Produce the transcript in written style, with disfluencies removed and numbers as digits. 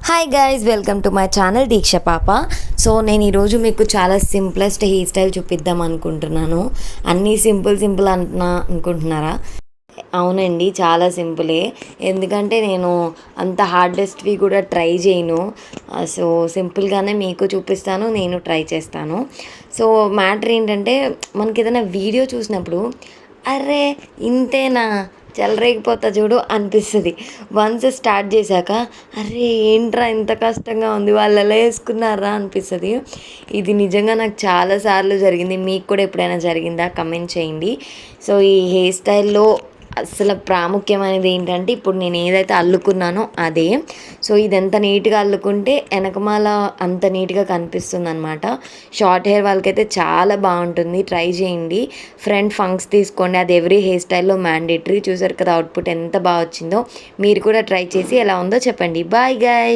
Hi guys, welcome to my channel Deeksha పాప. So నేను ఈరోజు మీకు చాలా సింప్లెస్ట్ హెయిర్ స్టైల్ చూపిద్దాం అనుకుంటున్నాను. అన్నీ సింపుల్ అనుకుంటున్నారా? అవునండి, చాలా సింపులే. ఎందుకంటే నేను అంత హార్డెస్ట్వి కూడా ట్రై చేయను. సో సింపుల్గానే మీకు చూపిస్తాను, నేను ట్రై చేస్తాను. సో మ్యాటర్ ఏంటంటే, మనకి ఏదైనా వీడియో చూసినప్పుడు అరే ఇంతేనా, చెలరేగిపోతా చూడు అనిపిస్తుంది. వన్స్ స్టార్ట్ చేశాక అరే ఏంట్రా ఇంత కష్టంగా ఉంది, వాళ్ళు ఎలా వేసుకున్నారా అనిపిస్తుంది. ఇది నిజంగా నాకు చాలాసార్లు జరిగింది. మీకు కూడా ఎప్పుడైనా జరిగిందా? కమెంట్ చేయండి. సో ఈ హెయిర్ స్టైల్లో అసలు ప్రాముఖ్యమైనది ఏంటంటే, ఇప్పుడు నేను ఏదైతే అల్లుకున్నానో అదే. సో ఇది ఎంత నీట్గా అల్లుకుంటే వెనకమాల అంత నీట్గా కనిపిస్తుంది అనమాట. షార్ట్ హెయిర్ వాళ్ళకైతే చాలా బాగుంటుంది, ట్రై చేయండి. ఫ్రంట్ ఫంక్స్ తీసుకోండి, అది ఎవ్రీ హెయిర్ స్టైల్లో మ్యాండేటరీ. చూసారు కదా అవుట్పుట్ ఎంత బాగా వచ్చిందో. మీరు కూడా ట్రై చేసి ఎలా ఉందో చెప్పండి. Bye guy.